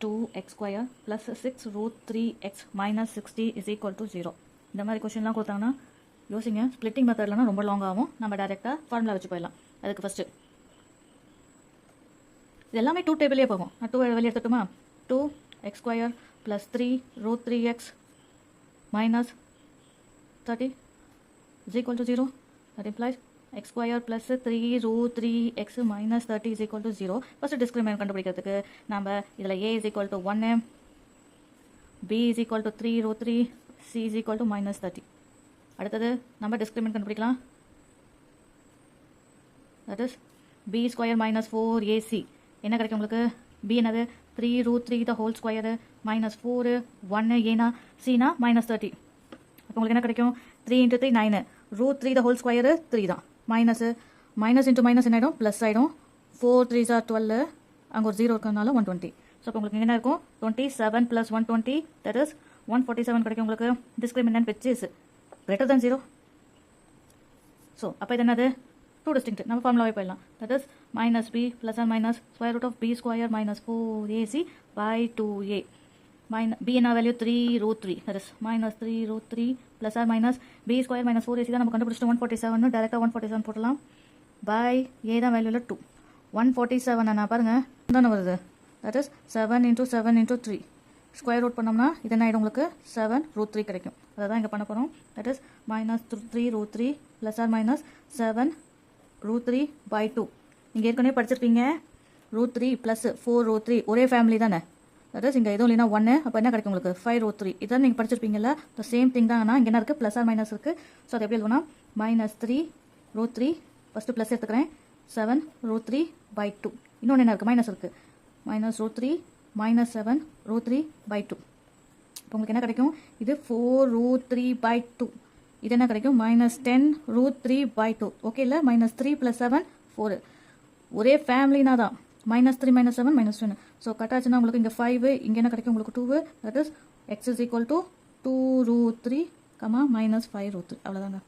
2x square plus 6 root 3x minus 60 is equal to 0. இந்த மாதிரி கொஸ்டின்லாம் கொடுத்தாங்கன்னா யோசிங்க. ஸ்பிளிட்டிங் மெத்தட்லனா ரொம்ப லாங் ஆகும். நம்ம டைரெக்டாக ஃபார்முலா வச்சு போயிடலாம். அதுக்கு ஃபஸ்ட்டு இது எல்லாமே 2 டேபிளே போகும். நான் 2 வெளியே எடுத்துட்டுமா? 2x square plus 3 root 3x minus 30 is equal to 0. That implies x square plus 3 root 3x minus 30 is equal to 0. First discriminant கண்டுபிடிக்கிறதுக்கு நம்ம இதில் a is equal to 1, b is equal to 3 root 3, c is equal to minus 30. அடுத்தது நம்ம discriminant கண்டுபிடிக்கலாம். That is b square minus 4ac. என்ன கிடைக்கும் உங்களுக்கு? b என்னது? 3 root 3 the whole square minus 4 1 ஏனா c னா minus 30. அப்போ உங்களுக்கு என்ன கிடைக்கும்? 3 into 3 9 root 3 the whole square 3 தான். மைனஸ் இன்ட்டு மைனஸ் என்ன ஆகிடும்? ப்ளஸ் ஆகிடும். 4 3s are 12. அங்கே ஒரு 0 இருக்கிறதுனால 120. ஸோ அப்போ உங்களுக்கு என்ன இருக்கும்? 27 plus 120 that is 147 கிடைக்கும் உங்களுக்கு. discriminant which is greater than 0. So அப்போ இது என்னது? 2 distinct. நம்ம ஃபார்முலாவே போயிடலாம். that is minus b plus or minus square root of b square minus 4ac by 2a. b என்ன value? 3 root 3. that is minus 3 root 3 plus or minus b square minus 4ac தான் நம்ம கண்டுபிடிச்சிட்டு 147 டேரெக்டாக 147 போடலாம். by a தான் வேல்யூவில் 2. 147 நான் பாருங்க தானே வருது. that is 7 into 7 into 3 square root பண்ணோம்னா இது என்ன ஆகிடும் உங்களுக்கு? 7 root 3 கிடைக்கும். அதை தான் இங்கே பண்ண போகிறோம். that is minus 3 root 3 plus or minus 7 root 3 by 2. நீங்கள் ஏற்கனவே படிச்சிருப்பீங்க. root 3 plus 4 root 3 ஒரே ஃபேமிலி தானே. that is இங்கே எதுவும் இல்லைனா 1. அப்போ என்ன கிடைக்கும் உங்களுக்கு? 5 root 3. இதான் நீங்கள் படிச்சிருப்பீங்கல்ல. the same thing தான். ஆனால் இங்கே என்ன இருக்குது? ப்ளஸ் ஆர் மைனஸ் இருக்குது. ஸோ அது எப்படி எழுதுனா? minus 3 root 3 ஃபஸ்ட்டு ப்ளஸ் எடுத்துக்கிறேன். 7 root 3 by 2. இன்னொன்று என்ன இருக்குது? மைனஸ் இருக்குது. minus root 3 minus 7 root 3 by 2. இப்போ உங்களுக்கு என்ன கிடைக்கும்? இது 4 root 3 by 2. இது என்ன கிடைக்கும்? minus 10 root 3 by 2. ஓகே இல்லை? minus 3 plus 7 4. ஒரே ஃபேமிலினா தான். minus 3 minus 7 minus 10. ஸோ கட்டாச்சுன்னா உங்களுக்கு இங்கே 5 இங்கே என்ன கிடைக்கும்? உங்களுக்கு 2. that is x is equal to 2 root 3 minus 5 root 3. அவ்வளோதாங்க.